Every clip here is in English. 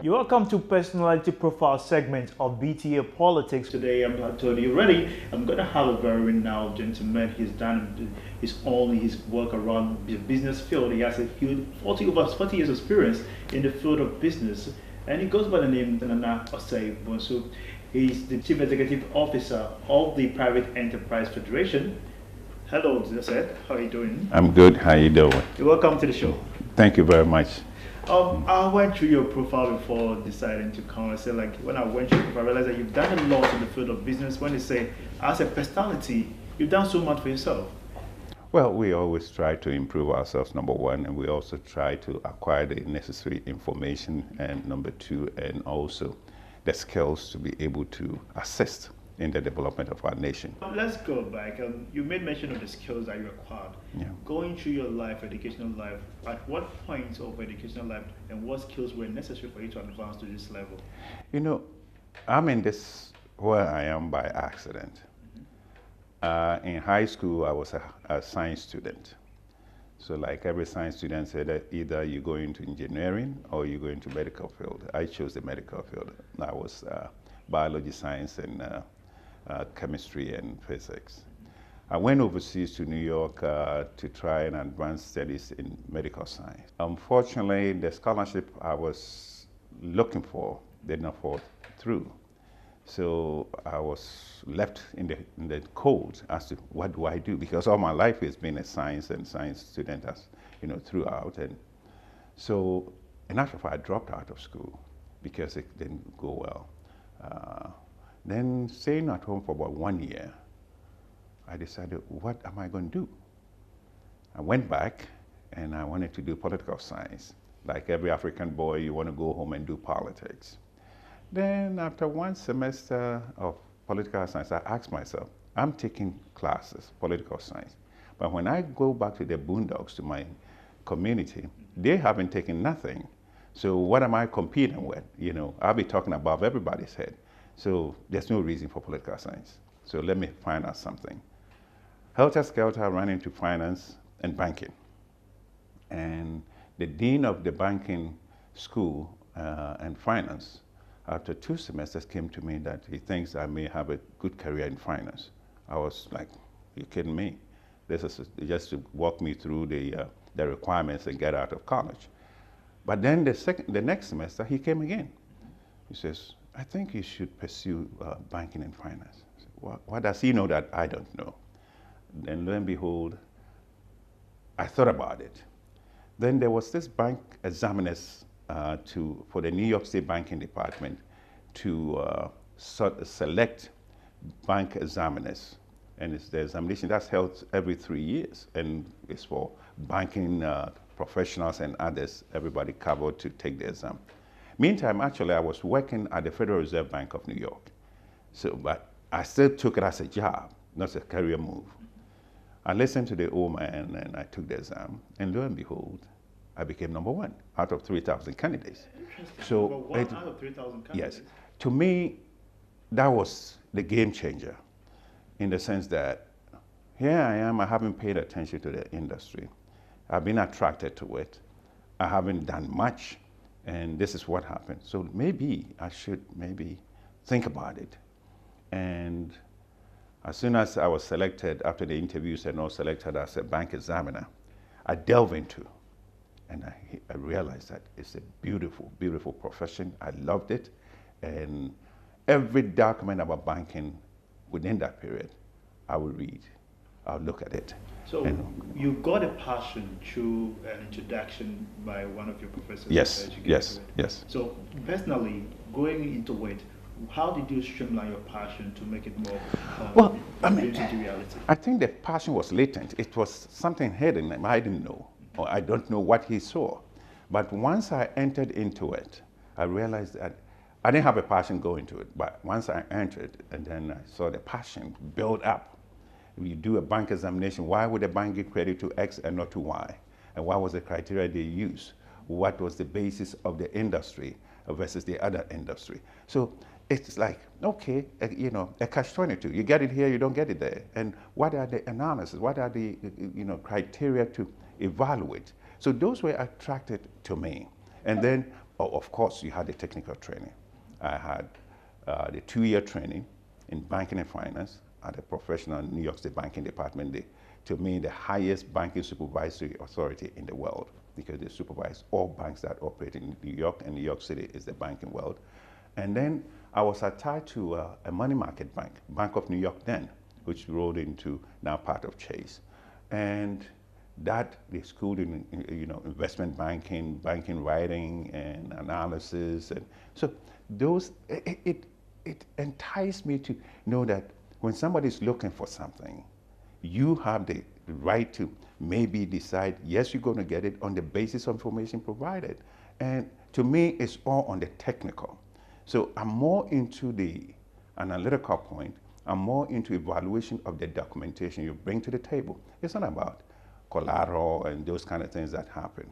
You're welcome to Personality Profile segment of BTA Politics. Today, I'm not told you ready. I'm going to have a very renowned gentleman. He's done his work around the business field. He has a huge over 40 years experience in the field of business, and he goes by the name Osei Bonsu. He's the Chief Executive Officer of the Private Enterprise Federation. Hello, Osei. How are you doing? I'm good. How are you doing? You're welcome to the show. Thank you very much. I went through your profile before deciding to come. I said, like, when I went through your profile, I realized that you've done a lot in the field of business. When you say, as a personality, you've done so much for yourself. Well, we always try to improve ourselves, number one, and we also try to acquire the necessary information, and number two, and also the skills to be able to assist in the development of our nation. Let's go back. You made mention of the skills that you acquired. Yeah. Going through your life, educational life, at what point of educational life and what skills were necessary for you to advance to this level? You know, I'm in this where I am by accident. In high school, I was a science student. So like every science student said, that either you go into engineering or you go into medical field. I chose the medical field. I was biology, science, and chemistry and physics. I went overseas to New York to try and advance studies in medical science. Unfortunately, the scholarship I was looking for did not fall through. So I was left in the cold as to what do I do, because all my life has been a science student, as you know, throughout. And so in actual fact, I dropped out of school because it didn't go well. Then staying at home for about 1 year, I decided, what am I going to do? I went back and I wanted to do political science. Like every African boy, you want to go home and do politics. Then after 1 semester of political science, I asked myself, I'm taking classes, political science, but when I go back to the boondocks, to my community, they haven't taken nothing. So what am I competing with? You know, I'll be talking above everybody's head. So there's no reason for political science. So let me find out something. Helter-skelter, I ran into finance and banking. And the dean of the banking school and finance, after 2 semesters, came to me that he thinks I may have a good career in finance. I was like, you kidding me? This is just to walk me through the requirements and get out of college. But then the next semester, he came again. He says, I think you should pursue banking and finance. I said, what does he know that I don't know? And lo and behold, I thought about it. Then there was this bank examiners for the New York State Banking Department to select bank examiners. And it's the examination that's held every 3 years. And it's for banking professionals and others, everybody covered to take the exam. Meantime, actually, I was working at the Federal Reserve Bank of New York. So, but I still took it as a job, not a career move. I listened to the old man and I took the exam. And lo and behold, I became number 1 out of 3,000 candidates. So, number 1 out of 3,000 candidates? Yes. To me, that was the game changer, in the sense that here I am, I haven't paid attention to the industry. I've been attracted to it. I haven't done much, and this is what happened. So maybe I should think about it. And as soon as I was selected, after the interviews and all, selected as a bank examiner, I delved into, and I realized that it's a beautiful, beautiful profession. I loved it. And every document about banking within that period, I would read. I'll look at it. So you got a passion through an introduction by one of your professors? Yes. So personally, going into it, how did you streamline your passion to make it more into reality? I think the passion was latent. It was something hidden I didn't know, or I don't know what he saw. But once I entered into it, I realized that I didn't have a passion going to it, but once I entered, and then I saw the passion build up. You do a bank examination, why would a bank give credit to X and not to Y? And what was the criteria they used? What was the basis of the industry versus the other industry? So it's like, okay, you know, a catch-22. You get it here, you don't get it there. And what are the analysis? What are the criteria to evaluate? So those were attracted to me. And then of course, you had the technical training. I had the 2-year training in banking and finance at a professional New York State Banking Department, to me, the highest banking supervisory authority in the world, because they supervise all banks that operate in New York, and New York City is the banking world. And then I was attached to a money market bank, Bank of New York then, which rolled into now part of Chase. And that they schooled in investment banking, banking writing and analysis. And so those, it enticed me to know that when somebody's looking for something, you have the right to maybe decide, yes, you're going to get it on the basis of information provided. And to me, it's all on the technical. So I'm more into the analytical point. I'm more into evaluation of the documentation you bring to the table. It's not about collateral and those kind of things that happen.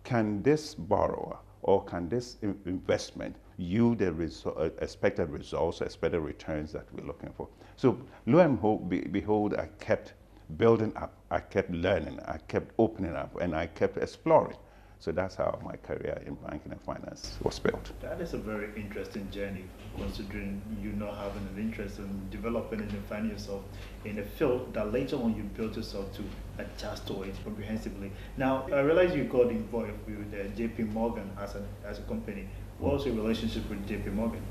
Can this borrower or can this investment yield the expected results, expected returns that we're looking for? So lo and behold, I kept building up, I kept learning, I kept opening up, and I kept exploring. So that's how my career in banking and finance was built. That is a very interesting journey, considering you not having an interest in developing and finding yourself in a field that later on you built yourself to adjust to it comprehensively. Now, I realize you got involved with JP Morgan as a company. What was your relationship with JP Morgan?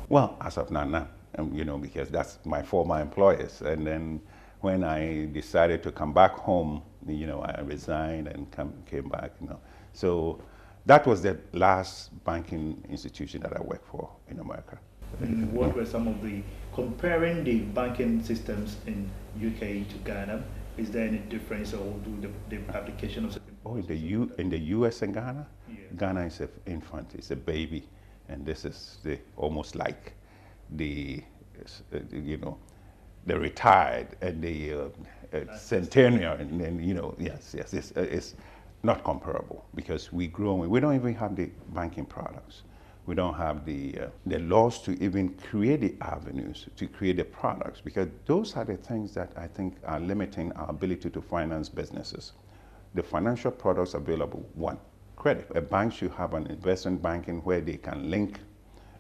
Well, as of now, because that's my former employers. And then when I decided to come back home, I resigned and came back, So that was the last banking institution that I worked for in America. And what were some of comparing the banking systems in UK to Ghana? Is there any difference, or do the application of certain in the US and Ghana? Yeah. Ghana is an infant, it's a baby. And this is almost like the retired and the centennial, and yes, it's not comparable, because we don't even have the banking products. We don't have the laws to even create the avenues to create the products, because those are the things that I think are limiting our ability to finance businesses. The financial products available, one, credit. A bank should have an investment banking where they can link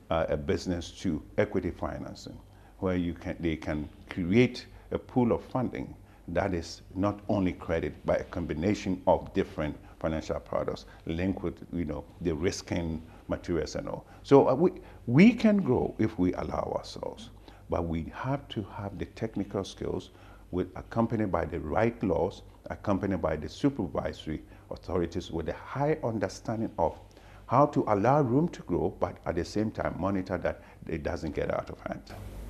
a business to equity financing, where they can create a pool of funding that is not only credit, but a combination of different financial products linked with the risking materials and all. So we can grow if we allow ourselves, but we have to have the technical skills accompanied by the right laws, accompanied by the supervisory authorities with a high understanding of how to allow room to grow, but at the same time monitor that it doesn't get out of hand.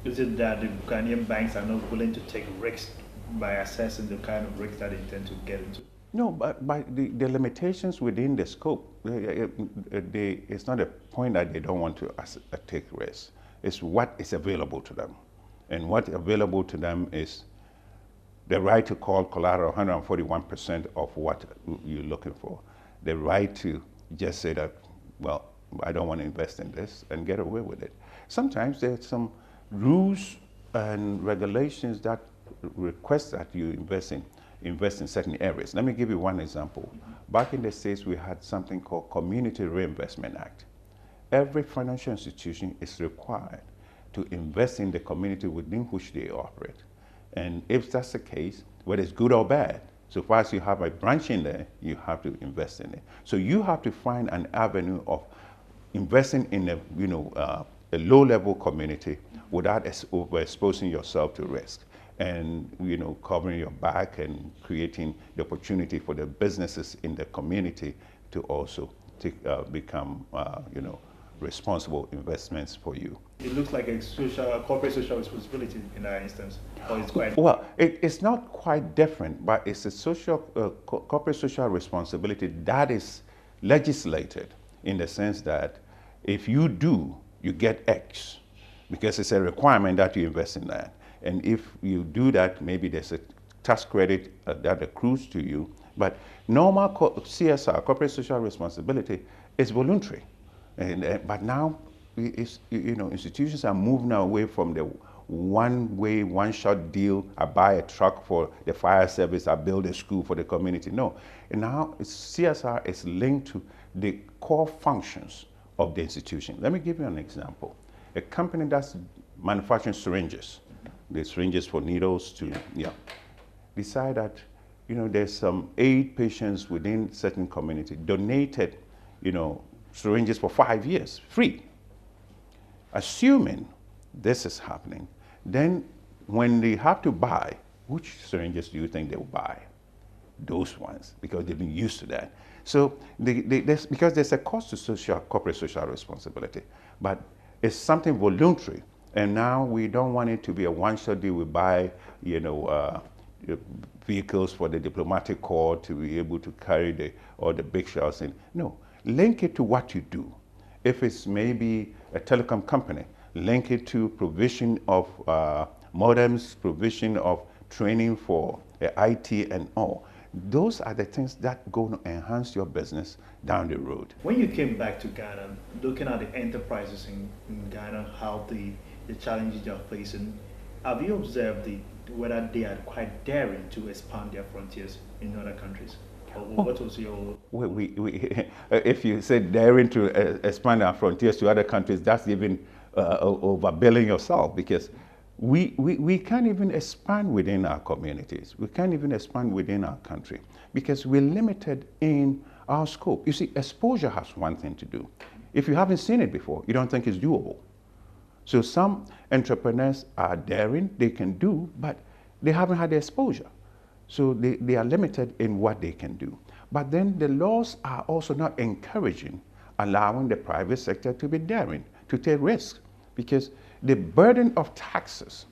Is it that the Ghanaian banks are not willing to take risks by assessing the kind of risks that they intend to get into? No, but by the limitations within the scope, it's not a point that they don't want to take risks. It's what is available to them. And what's available to them is the right to call collateral 141% of what you're looking for. The right to just say that, well, I don't want to invest in this, and get away with it. Sometimes there's some rules and regulations that request that you invest in certain areas. Let me give you one example. Back in the States, we had something called Community Reinvestment Act. Every financial institution is required to invest in the community within which they operate. And if that's the case, whether it's good or bad, so far as you have a branch in there, you have to invest in it. So you have to find an avenue of investing in a low-level community without overexposing yourself to risk, and covering your back and creating the opportunity for the businesses in the community to also become responsible investments for you. It looks like a corporate social responsibility in that instance, or it's quite... Well, it's not quite different, but it's a corporate social responsibility that is legislated in the sense that if you do, you get X, because it's a requirement that you invest in that. And if you do that, maybe there's a tax credit that accrues to you. But normal CSR, corporate social responsibility, is voluntary. But now, institutions are moving away from the one-way, one-shot deal. I buy a truck for the fire service, I build a school for the community. No, and now CSR is linked to the core functions of the institution. Let me give you an example. A company that's manufacturing syringes, the syringes for needles to, decide that, there's some 8 patients within certain community donated, syringes for 5 years, free. Assuming this is happening, then when they have to buy, which syringes do you think they will buy? Those ones, because they've been used to that. So because there's a cost to corporate social responsibility, but it's something voluntary. And now we don't want it to be a one-shot deal. We buy, vehicles for the diplomatic corps to be able to carry all the big shells in. No, link it to what you do. If it's maybe a telecom company, link it to provision of modems, provision of training for IT and all. Those are the things that go to enhance your business down the road. When you came back to Ghana, looking at the enterprises in Ghana, how the challenges they're facing, have you observed whether they are quite daring to expand their frontiers in other countries? What was your... If you say daring to expand our frontiers to other countries, that's even overbilling yourself, because we can't even expand within our communities. We can't even expand within our country because we're limited in our scope. You see, exposure has one thing to do. If you haven't seen it before, you don't think it's doable. So some entrepreneurs are daring, they can do, but they haven't had the exposure. So they are limited in what they can do. But then the laws are also not encouraging, allowing the private sector to be daring, to take risks, because the burden of taxes,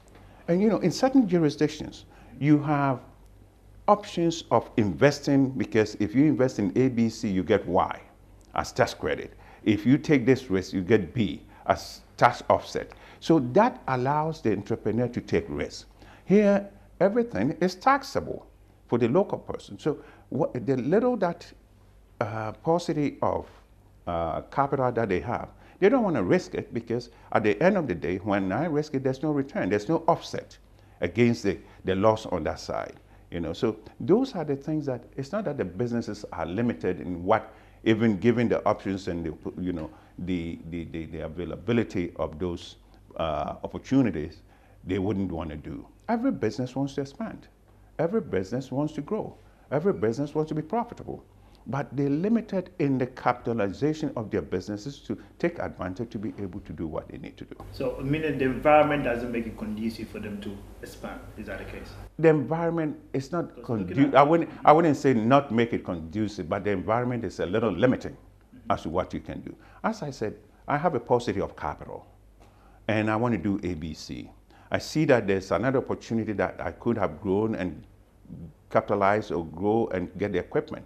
and in certain jurisdictions, you have options of investing, because if you invest in ABC, you get Y as tax credit. If you take this risk, you get B as tax offset. So that allows the entrepreneur to take risks. Here, everything is taxable for the local person. So the little that paucity of capital that they have, they don't want to risk it, because at the end of the day, when I risk it, there's no return. There's no offset against the loss on that side. So those are the things that, it's not that the businesses are limited in what, even given the options and the availability of those opportunities, they wouldn't want to do. Every business wants to expand. Every business wants to grow. Every business wants to be profitable. But they're limited in the capitalization of their businesses to take advantage to be able to do what they need to do. So, meaning the environment doesn't make it conducive for them to expand. Is that the case? The environment is not conducive. I wouldn't say not make it conducive, but the environment is a little limiting as to what you can do. As I said, I have a paucity of capital, and I want to do ABC. I see that there's another opportunity that I could have grown and capitalize or grow and get the equipment.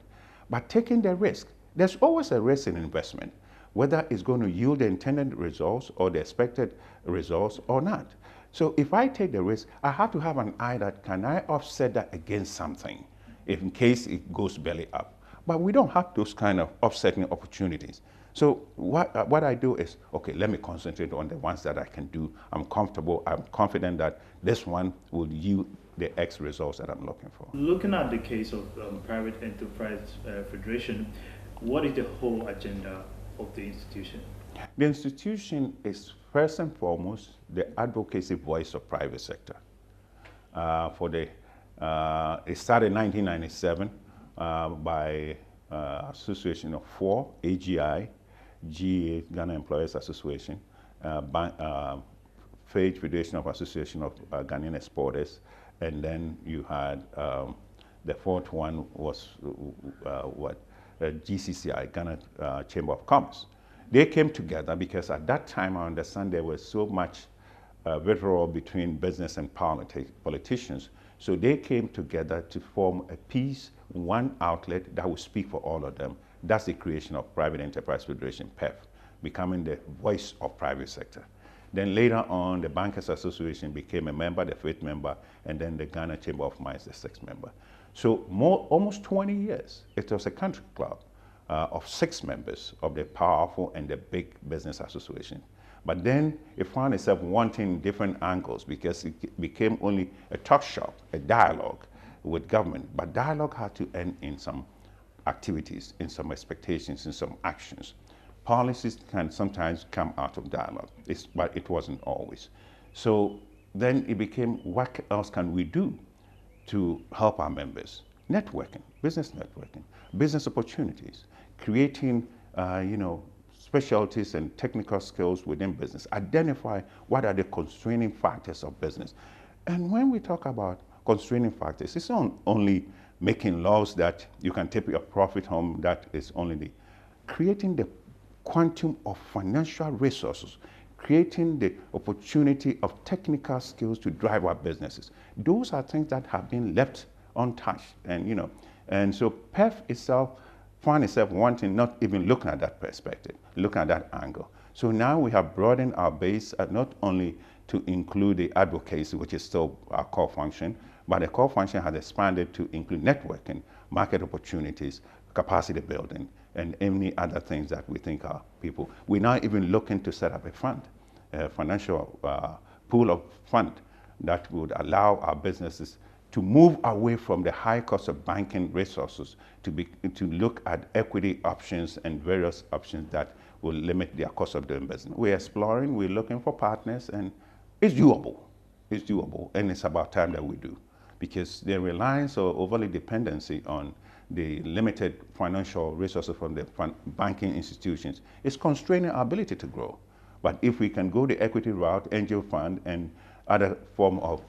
But taking the risk, there's always a risk in investment, whether it's going to yield the intended results or the expected results or not. So if I take the risk, I have to have an eye that, can I offset that against something in case it goes belly up? But we don't have those kind of offsetting opportunities. So what I do is, okay, let me concentrate on the ones that I can do. I'm comfortable, I'm confident that this one will yield the X results that I'm looking for. Looking at the case of Private Enterprise Federation, what is the whole agenda of the institution? The institution is first and foremost the advocacy voice of private sector. It started in 1997 by Association of 4, AGI, GA, Ghana Employers Association, FAGE, Federation of Association of Ghanaian Exporters, and then you had the fourth one was GCCI, Ghana Chamber of Commerce. They came together because at that time, I understand there was so much vitriol between business and politicians. So they came together to form a piece, one outlet that would speak for all of them. That's the creation of Private Enterprise Federation, PEF, becoming the voice of private sector. Then later on, the Bankers Association became a member, the 5th member, and then the Ghana Chamber of Mines, the 6th member. So almost 20 years, it was a country club of 6 members of the powerful and the big business association. But then it found itself wanting different angles because it became only a talk shop, a dialogue with government. But dialogue had to end in some activities, in some expectations, in some actions. Policies can sometimes come out of dialogue, but it wasn't always. So then it became, what else can we do to help our members? Networking, business opportunities, creating, specialties and technical skills within business. Identify what are the constraining factors of business. And when we talk about constraining factors, it's not only making laws that you can take your profit home, that is only the creating the quantum of financial resources, creating the opportunity of technical skills to drive our businesses. Those are things that have been left untouched. And so PEF itself found itself wanting, not even looking at that perspective, looking at that angle. So now we have broadened our base not only to include the advocacy, which is still our core function, but the core function has expanded to include networking, market opportunities, capacity building, and any other things that we think are people. We're now even looking to set up a fund, a financial pool of fund that would allow our businesses to move away from the high cost of banking resources to look at equity options and various options that will limit their cost of doing business. We're exploring, we're looking for partners, and it's doable. It's doable, and it's about time that we do, because the reliance or overly dependency on the limited financial resources from the banking institutions is constraining our ability to grow. But if we can go the equity route, angel fund, and other form of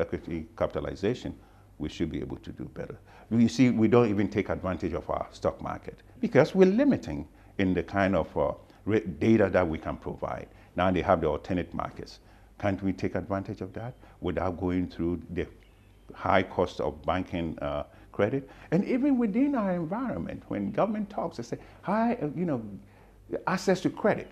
equity capitalization, we should be able to do better. You see, we don't even take advantage of our stock market because we're limiting in the kind of data that we can provide. Now they have the alternate markets. Can't we take advantage of that without going through the high cost of banking credit? And even within our environment, when government talks, they say access to credit,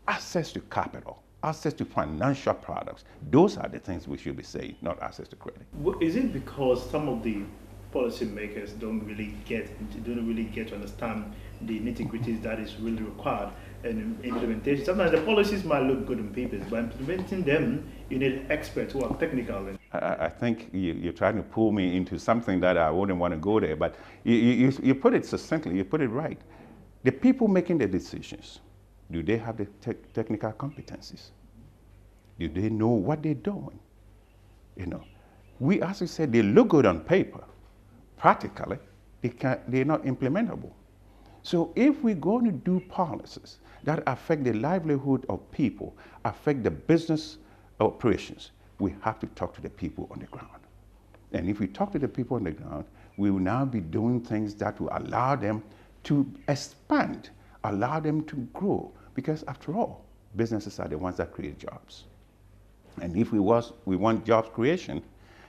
access to capital, access to financial products. Those are the things we should be saying, not access to credit. Is it because some of the policymakers don't really get to understand the nitty-gritties that is really required in implementation? Sometimes the policies might look good on paper, but implementing them, you need experts who are technical. I think you're trying to pull me into something that I wouldn't want to go there, but you put it succinctly, you put it right. The people making the decisions, do they have the technical competencies? Do they know what they're doing? We, as we said, they look good on paper. Practically, they're not implementable. So if we're going to do policies that affect the livelihood of people, affect the business operations, we have to talk to the people on the ground. And if we talk to the people on the ground, we will now be doing things that will allow them to expand, allow them to grow. Because after all, businesses are the ones that create jobs. And if we want jobs creation,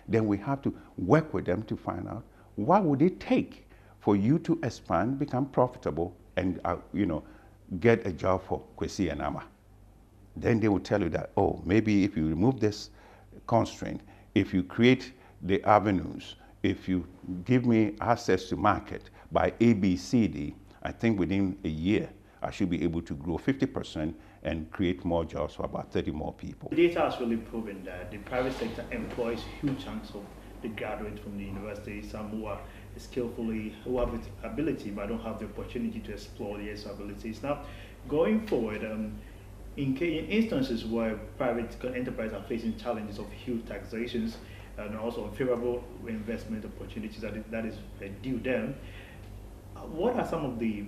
then we have to work with them to find out what would it take for you to expand, become profitable, and get a job for Kwesi and Ama. Then they will tell you that, oh, maybe if you remove this constraint, if you create the avenues, if you give me access to market by A, B, C, D, I think within a year, I should be able to grow 50% and create more jobs for about 30 more people. The data has really proven that the private sector employs huge chunks of the graduates from the university, some who are who have the ability but don't have the opportunity to explore their abilities. Now, going forward, in instances where private enterprises are facing challenges of huge taxations and also unfavorable investment opportunities that is due them, what are some of the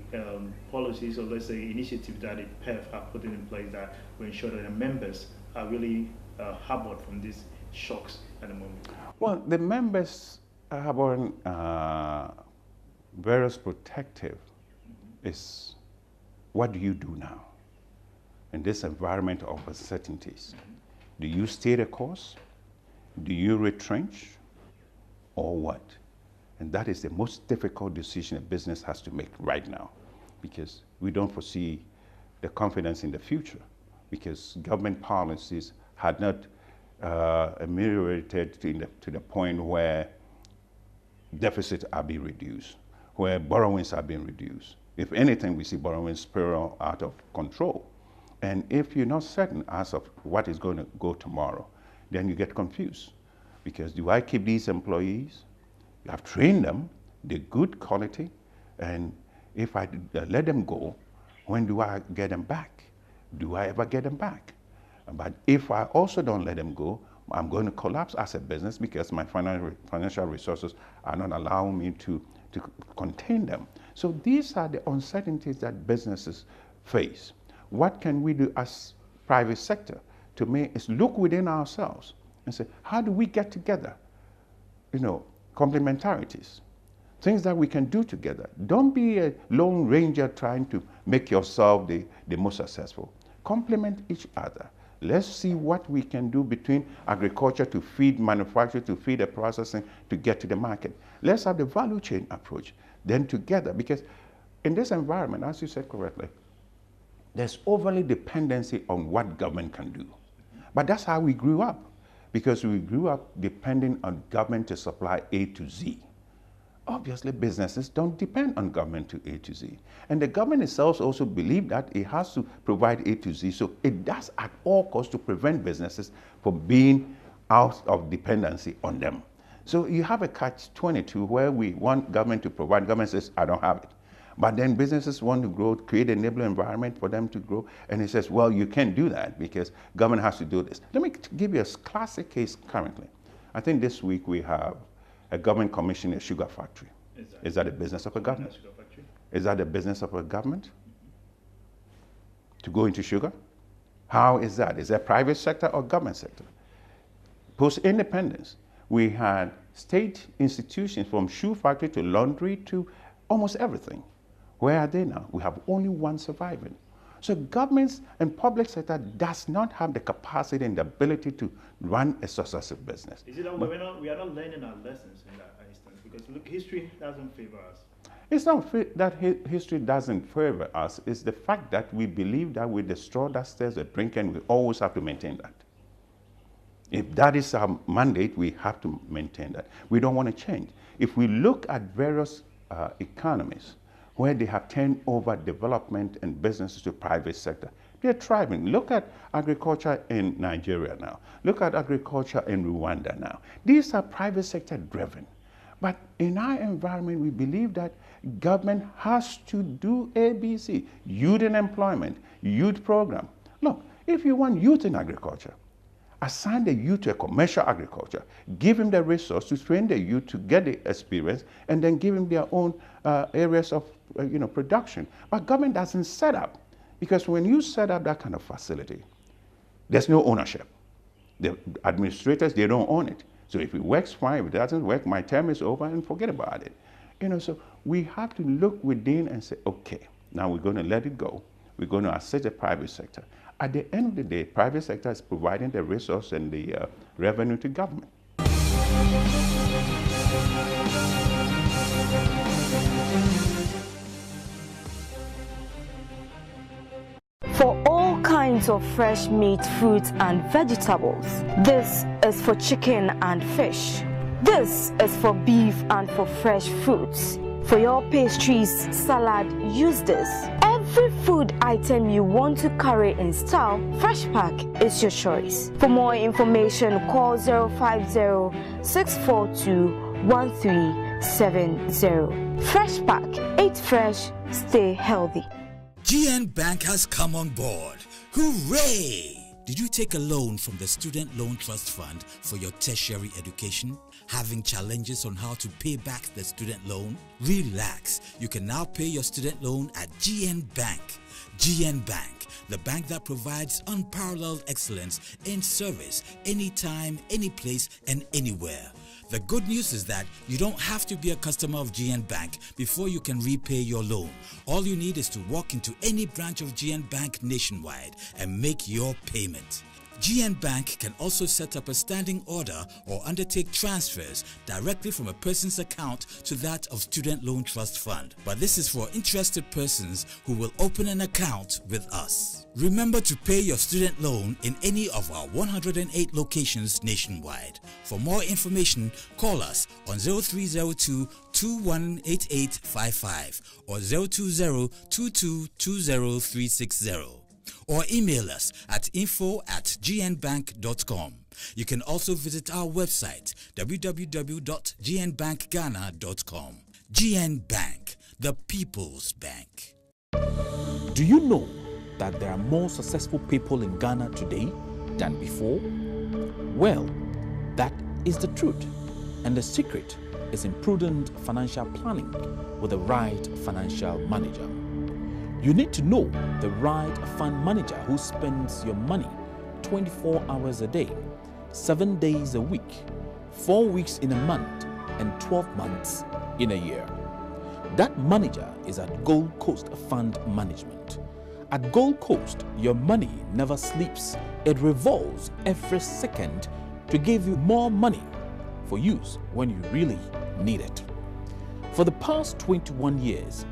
policies or let's say initiatives that the PEF have put in place that will ensure that the members are really harbored from these shocks at the moment? Well, the members harboring various protective is, what do you do now in this environment of uncertainties? Do you stay the course? Do you retrench? Or what? And that is the most difficult decision a business has to make right now, because we don't foresee the confidence in the future, because government policies had not ameliorated to the point where deficits are being reduced, where borrowings are being reduced. If anything, we see borrowing spiral out of control. And if you're not certain as of what is going to go tomorrow, then you get confused. Because do I keep these employees? You have trained them, they're good quality, And if I let them go, when do I get them back? Do I ever get them back? But if I also don't let them go, I'm going to collapse as a business because my financial resources are not allowing me to contain them. So these are the uncertainties that businesses face. What can we do as private sector? To me, is look within ourselves and say, how do we get together? Complementarities, things that we can do together. Don't be a lone ranger trying to make yourself the most successful. Complement each other. Let's see what we can do between agriculture to feed manufacturing, to feed the processing, to get to the market. Let's have the value chain approach, then together, because in this environment, as you said correctly, there's overly dependency on what government can do. But that's how we grew up, because we grew up depending on government to supply A to Z. Obviously, businesses don't depend on government to A to Z. And the government itself also believes that it has to provide A to Z, so it does at all costs to prevent businesses from being out of dependency on them. So you have a catch-22 where we want government to provide, government says, I don't have it. But then businesses want to grow, create an enabling environment for them to grow, and it says, well, you can't do that because government has to do this. Let me give you a classic case currently. I think this week we have a government commissioning a sugar factory. Exactly. Is that a business of a government? Is that a business of a government? To go into sugar? How is that? Is that private sector or government sector? Post-independence, we had state institutions from shoe factory to laundry to almost everything. Where are they now? We have only one surviving. So governments and public sector does not have the capacity and the ability to run a successful business. Is it that we are not learning our lessons in that instance? Because look, history doesn't favor us. It's not that history doesn't favor us. It's the fact that we believe that with the straw that stirs the drink, and we always have to maintain that. If that is our mandate, we have to maintain that. We don't want to change. If we look at various economies where they have turned over development and businesses to private sector, they're thriving. Look at agriculture in Nigeria now. Look at agriculture in Rwanda now. These are private sector driven. But in our environment, we believe that government has to do ABC, youth in employment, youth program. Look, if you want youth in agriculture, assign the youth to a commercial agriculture, give him the resource to train the youth to get the experience, and then give him their own areas of production. But government doesn't set up, because when you set up that kind of facility, there's no ownership. The administrators, they don't own it. So if it works, fine. If it doesn't work, my term is over and forget about it. So we have to look within and say, okay, now we're going to let it go. We're going to assist the private sector. At the end of the day, private sector is providing the resource and the revenue to government. For all kinds of fresh meat, fruits and vegetables. This is for chicken and fish. This is for beef and for fresh fruits. For your pastries, salad, use this. Every food item you want to carry in style, Fresh Pack is your choice. For more information, call 050-642-1370. Fresh Pack, eat fresh, stay healthy. GN Bank has come on board. Hooray! Did you take a loan from the Student Loan Trust Fund for your tertiary education? Having challenges on how to pay back the student loan? Relax, you can now pay your student loan at GN Bank. GN Bank, the bank that provides unparalleled excellence in service anytime, any place, and anywhere. The good news is that you don't have to be a customer of GN Bank before you can repay your loan. All you need is to walk into any branch of GN Bank nationwide and make your payment. GN Bank can also set up a standing order or undertake transfers directly from a person's account to that of Student Loan Trust Fund. But this is for interested persons who will open an account with us. Remember to pay your student loan in any of our 108 locations nationwide. For more information, call us on 0302 218855 or 020 2220 or email us at info@gnbank.com. You can also visit our website www.gnbankghana.com. GN Bank, the People's Bank. Do you know that there are more successful people in Ghana today than before? Well, that is the truth. And the secret is in prudent financial planning with the right financial manager. You need to know the right fund manager who spends your money 24 hours a day, 7 days a week, 4 weeks in a month, and 12 months in a year. That manager is at Gold Coast Fund Management. At Gold Coast, your money never sleeps. It revolves every second to give you more money for use when you really need it. For the past 21 years,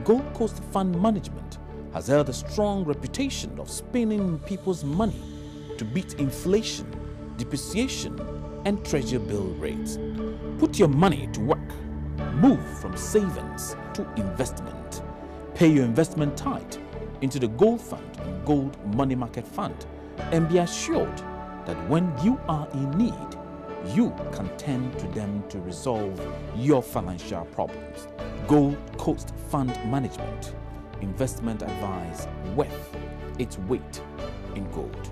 Gold Coast Fund Management has held a strong reputation of spending people's money to beat inflation, depreciation, and treasury bill rates. Put your money to work. Move from savings to investment. Pay your investment tithe into the Gold Fund and Gold Money Market Fund, and be assured that when you are in need, you can turn to them to resolve your financial problems. Gold Coast Fund Management. Investment advice worth its weight in gold.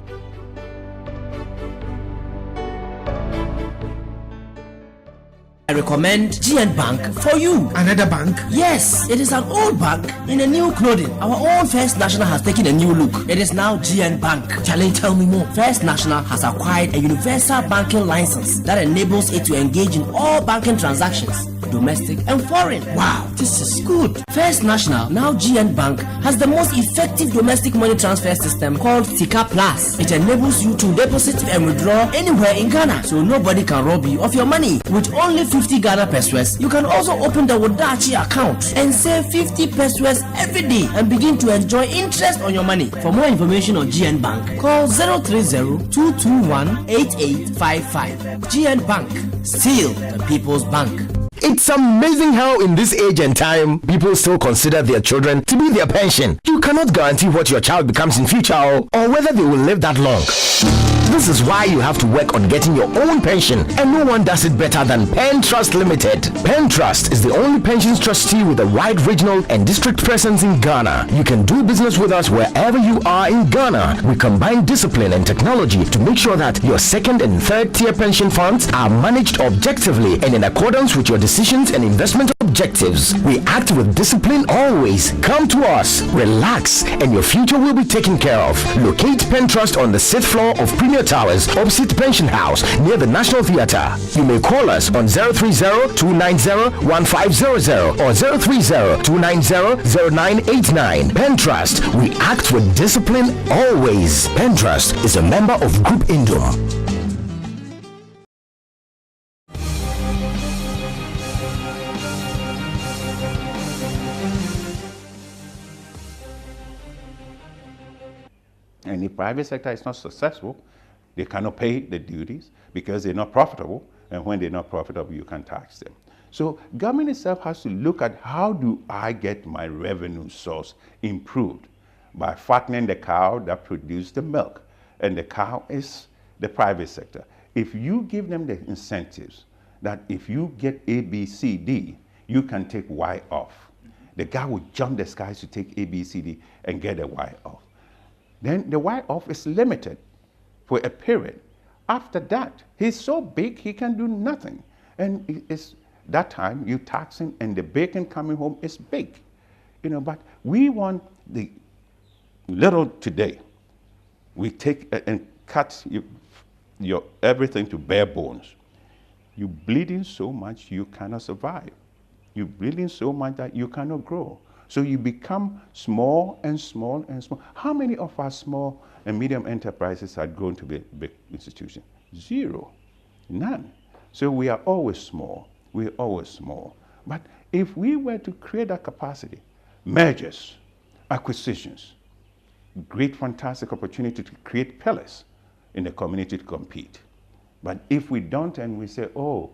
I recommend GN Bank for you. Another bank? Yes, it is an old bank in a new clothing. Our own First National has taken a new look. It is now GN Bank. Charlie, tell me more. First National has acquired a universal banking license that enables it to engage in all banking transactions, domestic and foreign. Wow, this is good. First National, now GN Bank, has the most effective domestic money transfer system called Sika Plus. It enables you to deposit and withdraw anywhere in Ghana, so nobody can rob you of your money. With only 50 Ghana pesos, you can also open the Wodachi account and save 50 pesos every day and begin to enjoy interest on your money. For more information on GN Bank, call 030-221-8855. GN Bank, still the People's Bank. It's amazing how in this age and time, people still consider their children to be their pension. You cannot guarantee what your child becomes in future or whether they will live that long. This is why you have to work on getting your own pension, and no one does it better than Pen Trust Limited. Pen Trust is the only pensions trustee with a wide regional and district presence in Ghana. You can do business with us wherever you are in Ghana. We combine discipline and technology to make sure that your second and third tier pension funds are managed objectively and in accordance with your decisions and investment objectives. We act with discipline always. Come to us, relax, and your future will be taken care of. Locate Pen Trust on the 6th floor of Premier Towers, opposite Pension House, near the National Theatre. You may call us on 030-290-1500 or 030-290-0989. Pen Trust, we act with discipline always. Pen Trust is a member of Group Indom. And the private sector is not successful, they cannot pay the duties because they're not profitable. And when they're not profitable, you can tax them. So government itself has to look at how do I get my revenue source improved by fattening the cow that produces the milk. And the cow is the private sector. If you give them the incentives that if you get A, B, C, D, you can take Y off. The guy will jump the skies to take A, B, C, D and get a Y off. Then the Y off is limited for a period. After that, he's so big he can do nothing. And it's that time you tax him and the bacon coming home is big. You know, but we want the little today. We take and cut your everything to bare bones. You're bleeding so much you cannot survive. You're bleeding so much that you cannot grow. So you become small and small and small. How many of our small and medium enterprises have grown to be big institutions? Zero, none. So we are always small, we're always small. But if we were to create that capacity, mergers, acquisitions, great fantastic opportunity to create pillars in the community to compete. But if we don't and we say, oh,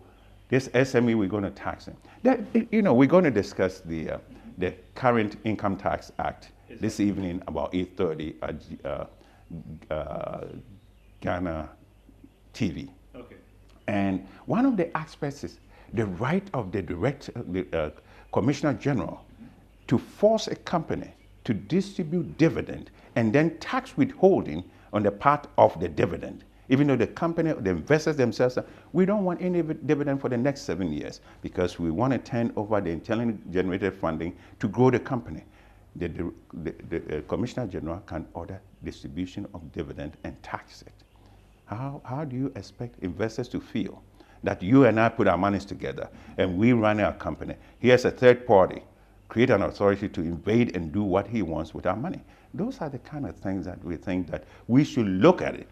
this SME, we're going to tax them. That, you know, we're going to discuss the current Income Tax Act this evening about 8:30 at Ghana TV. Okay. And one of the aspects is the right of the Commissioner General to force a company to distribute dividend and then tax withholding on the part of the dividend. Even though the company, the investors themselves, we don't want any dividend for the next 7 years because we want to turn over the internally generated funding to grow the company. The Commissioner General can order distribution of dividend and tax it. How do you expect investors to feel that you and I put our monies together and we run our company? Here's a third party, create an authority to invade and do what he wants with our money. Those are the kind of things that we think that we should look at it,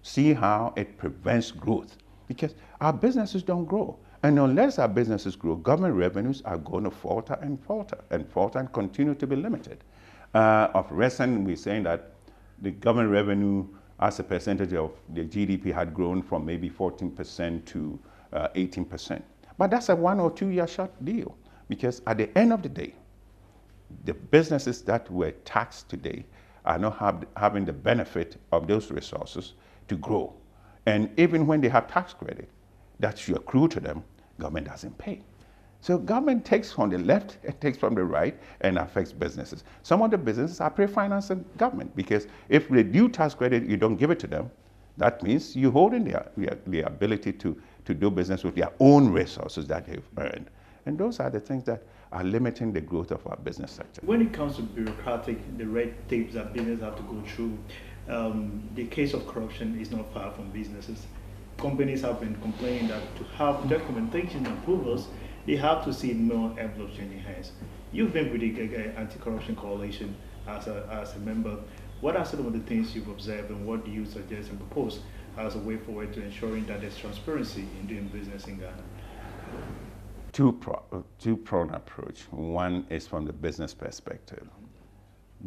see how it prevents growth. Because our businesses don't grow. And unless our businesses grow, government revenues are going to falter and falter and falter and continue to be limited. Of recent, we're saying that the government revenue as a percentage of the GDP had grown from maybe 14% to 18%. But that's a 1 or 2 year short deal. Because at the end of the day, the businesses that were taxed today are not having the benefit of those resources to grow. And even when they have tax credit that should accrue to them, government doesn't pay. So government takes from the left, it takes from the right, and affects businesses. Some of the businesses are pre-financing government because if they do tax credit, you don't give it to them, that means you're holding their ability to do business with their own resources that they've earned. And those are the things that are limiting the growth of our business sector. When it comes to bureaucratic, the red tapes that businesses have to go through, the case of corruption is not far from businesses. Companies have been complaining that to have documentation approvals, they have to see more envelopes changing hands. You've been with the Anti-Corruption Coalition as a member. What are some of the things you've observed and what do you suggest and propose as a way forward to ensuring that there's transparency in doing business in Ghana? Two-pronged approach. One is from the business perspective.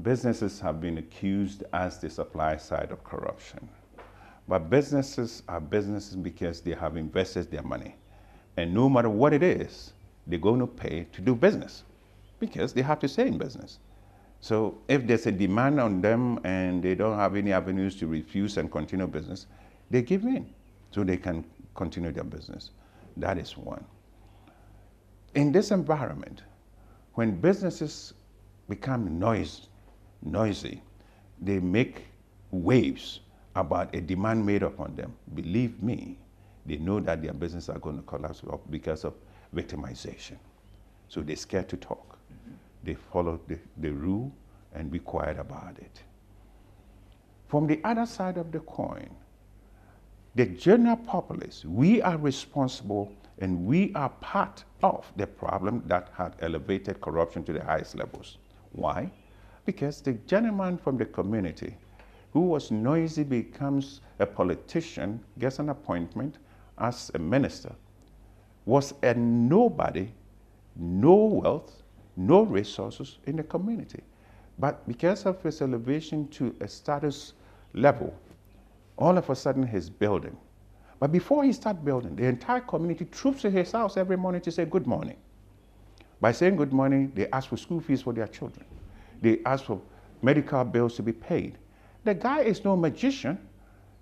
Businesses have been accused as the supply side of corruption. But businesses are businesses because they have invested their money. And no matter what it is, they're going to pay to do business because they have to stay in business. So if there's a demand on them and they don't have any avenues to refuse and continue business, they give in so they can continue their business. That is one. In this environment, when businesses become noisy, they make waves about a demand made upon them. Believe me, they know that their businesses are going to collapse because of victimization. So they're scared to talk. They follow the rule and be quiet about it. From the other side of the coin, the general populace, we are responsible and we are part of the problem that had elevated corruption to the highest levels. Why? Because the gentleman from the community who was noisy becomes a politician, gets an appointment as a minister, was a nobody, no wealth, no resources in the community. But because of his elevation to a status level, all of a sudden he's building. But before he starts building, the entire community troops to his house every morning to say good morning. By saying good morning, they ask for school fees for their children. They ask for medical bills to be paid. The guy is no magician.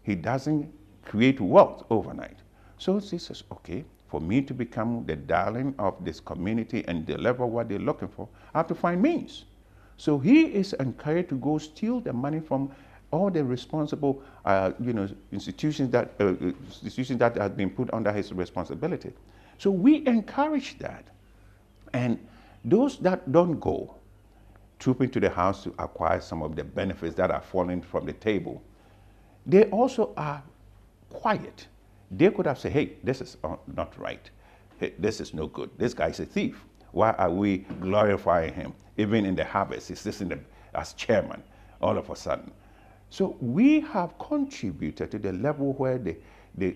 He doesn't create wealth overnight. So he says, okay, for me to become the darling of this community and deliver what they're looking for, I have to find means. So he is encouraged to go steal the money from all the responsible institutions that have been put under his responsibility. So we encourage that. And those that don't go, trooping to the house to acquire some of the benefits that are falling from the table, they also are quiet. They could have said, hey, this is not right. Hey, this is no good. This guy is a thief. Why are we glorifying him? Even in the harvest, he's sitting as chairman all of a sudden. So we have contributed to the level where the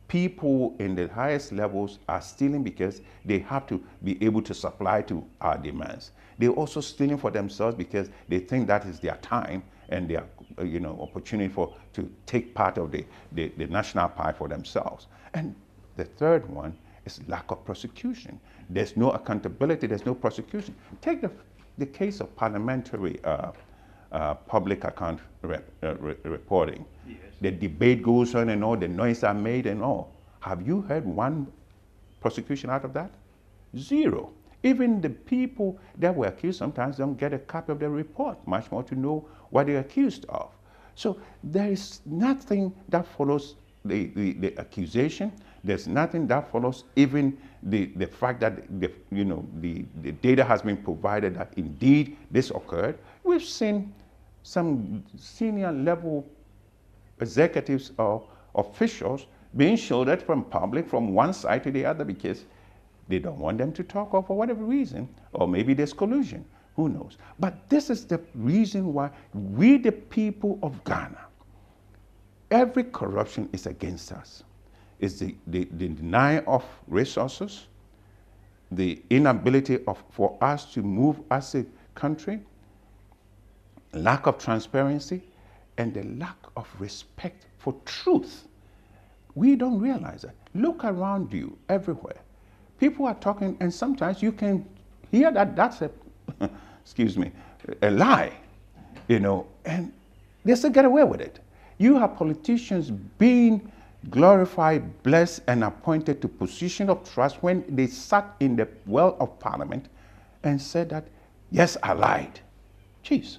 people in the highest levels are stealing because they have to be able to supply to our demands. They're also stealing for themselves because they think that is their time and their opportunity to take part of the national pie for themselves. And the third one is lack of prosecution. There's no accountability, there's no prosecution. Take the case of parliamentary public account reporting. Yes. The debate goes on and all, the noise are made and all. Have you heard one prosecution out of that? Zero. Even the people that were accused sometimes don't get a copy of the report, much more to know what they're accused of. So there is nothing that follows the accusation. There's nothing that follows even the fact that the data has been provided that indeed this occurred. We've seen some senior level executives or officials being shielded from public from one side to the other because they don't want them to talk, or for whatever reason, or maybe there's collusion, who knows. But this is the reason why we, the people of Ghana, every corruption is against us. It's the denial of resources, the inability for us to move as a country, lack of transparency, and the lack of respect for truth. We don't realize that. Look around you everywhere. People are talking, and sometimes you can hear that that's a, excuse me, a lie, and they still get away with it. You have politicians being glorified, blessed, and appointed to position of trust when they sat in the well of parliament and said that, yes, I lied. Jeez,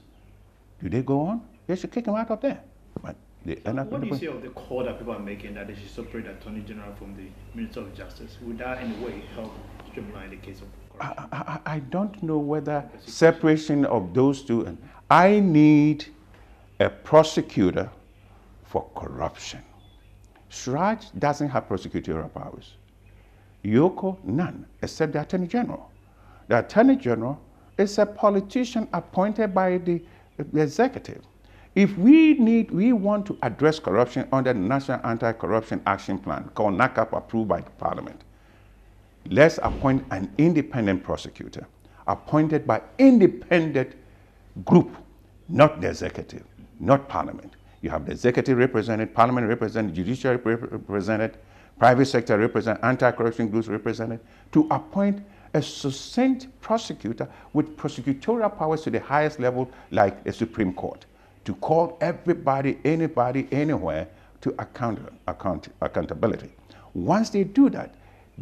do they go on? They should kick them out of there. But they end up. What do you say of the call that people are making that they should separate the Attorney General from the Minister of Justice? Would that in a way help streamline the case of corruption? I don't know whether separation of those two. I need a prosecutor for corruption. Sraj doesn't have prosecutorial powers. Yoko, none, except the Attorney General. The Attorney General is a politician appointed by the executive. If we want to address corruption under the National Anti-Corruption Action Plan, called NACAP, approved by the Parliament, let's appoint an independent prosecutor, appointed by independent group, not the executive, not Parliament. You have the executive represented, Parliament represented, judiciary represented, private sector represented, anti-corruption groups represented, to appoint a succinct prosecutor with prosecutorial powers to the highest level, like the Supreme Court, to call everybody, anybody, anywhere to accountability. Once they do that,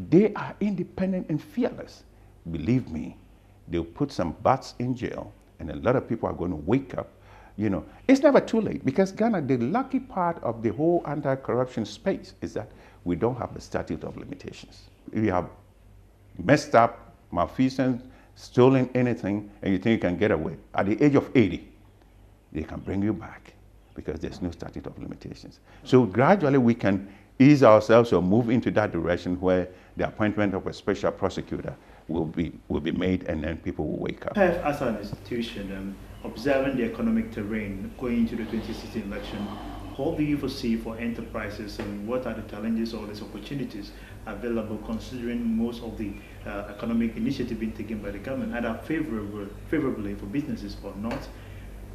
they are independent and fearless. Believe me, they'll put some butts in jail, and a lot of people are going to wake up. It's never too late, because Ghana, the lucky part of the whole anti-corruption space is that we don't have the statute of limitations. We have messed up, malfeasance, stolen anything, and you think you can get away. At the age of 80, they can bring you back because there's no statute of limitations. So gradually we can ease ourselves or move into that direction where the appointment of a special prosecutor will be made, and then people will wake up. As an institution, observing the economic terrain going into the 2016 election, what do you foresee for enterprises, and what are the challenges or these opportunities available, considering most of the economic initiative being taken by the government, either favorably for businesses or not?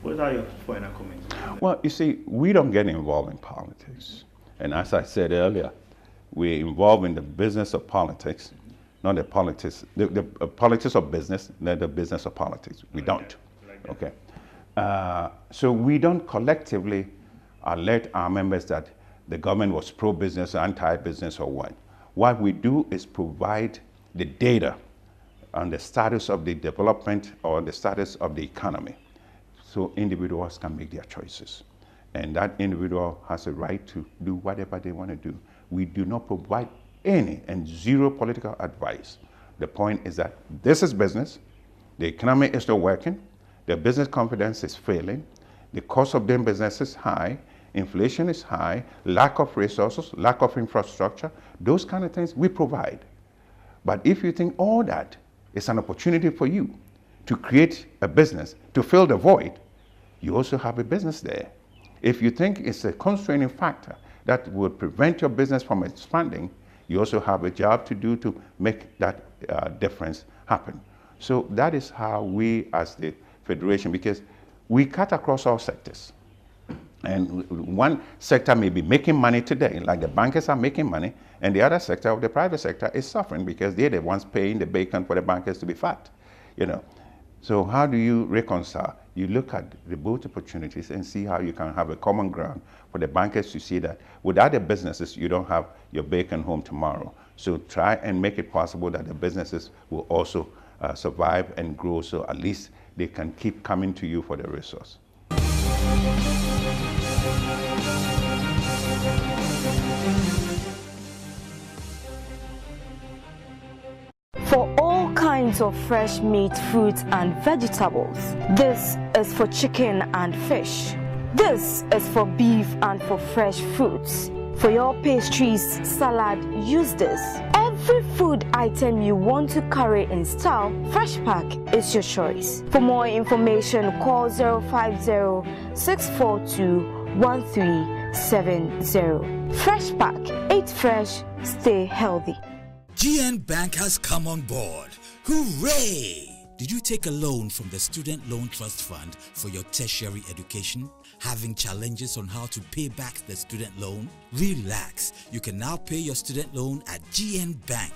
What are your final comments? Well, you see, we don't get involved in politics. And as I said earlier, we're involved in the business of politics, not the politics, the politics of business, not the business of politics. We don't. Okay. So we don't collectively alert our members that the government was pro-business, anti-business, or what. What we do is provide the data on the status of the development or the status of the economy, so individuals can make their choices. And that individual has a right to do whatever they want to do. We do not provide any and zero political advice. The point is that this is business, the economy is not working, the business confidence is failing, the cost of doing business is high, inflation is high, lack of resources, lack of infrastructure, those kind of things we provide. But if you think all that is an opportunity for you to create a business, to fill the void, you also have a business there. If you think it's a constraining factor that will prevent your business from expanding, you also have a job to do to make that difference happen. So that is how we, as the Federation, because we cut across all sectors. And one sector may be making money today, like the bankers are making money, and the other sector of the private sector is suffering because they're the ones paying the bacon for the bankers to be fat. So how do you reconcile? You look at the both opportunities and see how you can have a common ground for the bankers to see that without the businesses, you don't have your bacon home tomorrow. So try and make it possible that the businesses will also survive and grow, so at least they can keep coming to you for the resource. For all kinds of fresh meat, fruits and vegetables. This is for chicken and fish. This is for beef and for fresh fruits. For your pastries, salad, use this. Every food item you want to carry in style, Freshpack is your choice. For more information, call 050-642-1370. Freshpack, eat fresh, stay healthy. GN Bank has come on board. Hooray! Did you take a loan from the Student Loan Trust Fund for your tertiary education? Having challenges on how to pay back the student loan? Relax, you can now pay your student loan at GN Bank.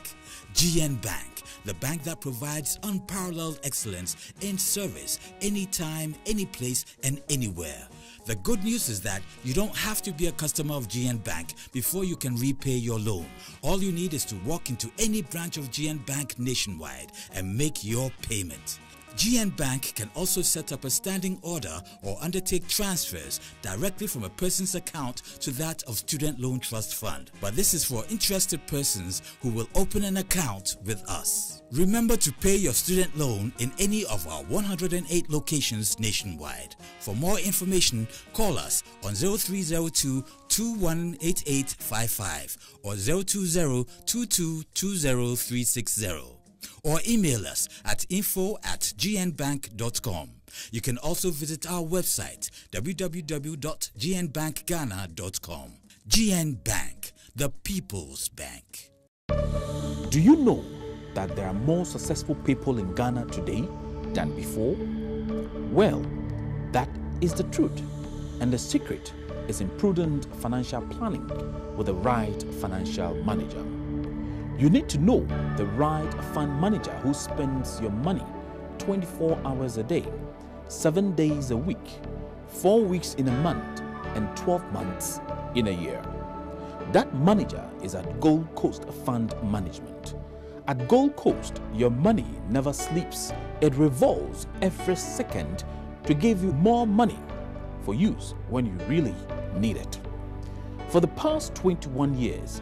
GN Bank, the bank that provides unparalleled excellence in service anytime, any place and anywhere. The good news is that you don't have to be a customer of GN Bank before you can repay your loan. All you need is to walk into any branch of GN Bank nationwide and make your payment. GN Bank can also set up a standing order or undertake transfers directly from a person's account to that of Student Loan Trust Fund. But this is for interested persons who will open an account with us. Remember to pay your student loan in any of our 108 locations nationwide. For more information, call us on 0302-218855 or 020-2220-360. Or email us at info@gnbank.com. You can also visit our website www.gnbankghana.com. GN Bank, the People's Bank. Do you know that there are more successful people in Ghana today than before? Well, that is the truth. And the secret is in prudent financial planning with the right financial manager. You need to know the right fund manager who spends your money 24 hours a day, 7 days a week, 4 weeks in a month, and 12 months in a year. That manager is at Gold Coast Fund Management. At Gold Coast, your money never sleeps. It revolves every second to give you more money for use when you really need it. For the past 21 years,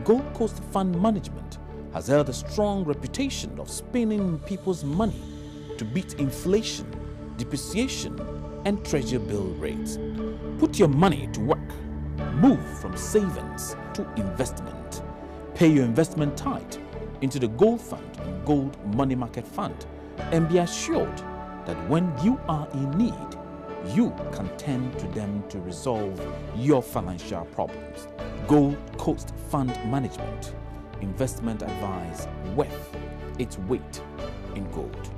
Gold Coast Fund Management has held a strong reputation of spending people's money to beat inflation, depreciation, and treasury bill rates. Put your money to work. Move from savings to investment. Pay your investment tithe into the Gold Fund and Gold Money Market Fund, and be assured that when you are in need, you can turn to them to resolve your financial problems. Gold Coast Fund Management. Investment advice worth its weight in gold.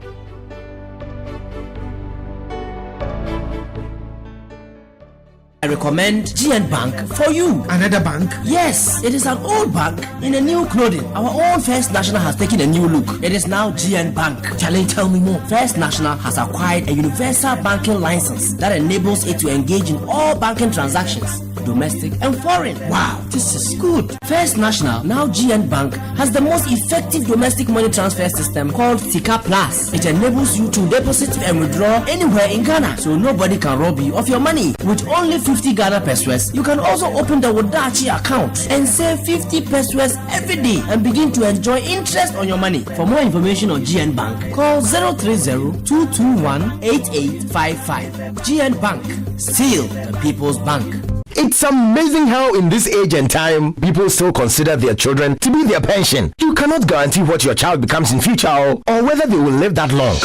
I recommend GN Bank for you. Another bank? Yes, it is an old bank in a new clothing. Our own First National has taken a new look. It is now GN Bank. Charlie, tell me more. First National has acquired a universal banking license that enables it to engage in all banking transactions, domestic and foreign. Wow, this is good. First National, now GN Bank, has the most effective domestic money transfer system called Sika Plus. It enables you to deposit and withdraw anywhere in Ghana, so nobody can rob you of your money. With only 50 Ghana pesos, you can also open the Wodachi account and save 50 pesos every day and begin to enjoy interest on your money. For more information on GN Bank, call 030-221-8855. GN Bank, still the people's bank. It's amazing how in this age and time, people still consider their children to be their pension. You cannot guarantee what your child becomes in future or whether they will live that long.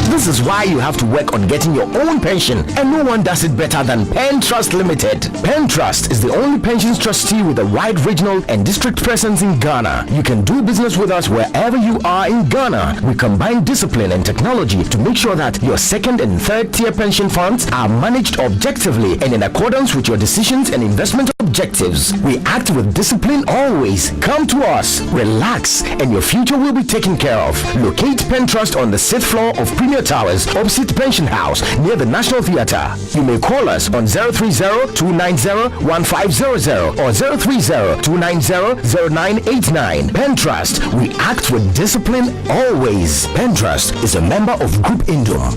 This is why you have to work on getting your own pension, and no one does it better than Pen Trust Limited. Pen Trust is the only pensions trustee with a wide regional and district presence in Ghana. You can do business with us wherever you are in Ghana. We combine discipline and technology to make sure that your second and third tier pension funds are managed objectively and in accordance with your decisions and investment objectives. We act with discipline always. Come to us, relax, and your future will be taken care of. Locate Pen Trust on the 6th floor of Premier Media Towers, opposite Pension House, near the National Theatre. You may call us on 030-290-1500 or 030-290-0989. Pentrust, we act with discipline always. Pentrust is a member of Group Indom.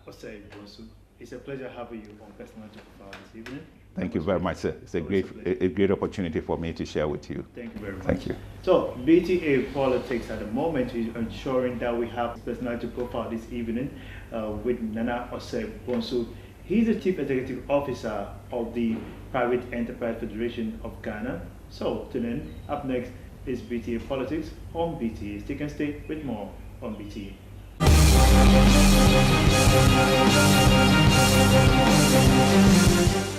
Osei, Bonsu, it's a pleasure having you on Personality Profile this evening. Thank you very much, sir. It's a great opportunity for me to share with you. Thank you very much. Thank you. So, BTA Politics at the moment is ensuring that we have Personality Profile this evening with Nana Osei Bonsu. He's the Chief Executive Officer of the Private Enterprise Federation of Ghana. So, tune in. Up next is BTA Politics on BTA. Stick and stay with more on BTA. Thank you.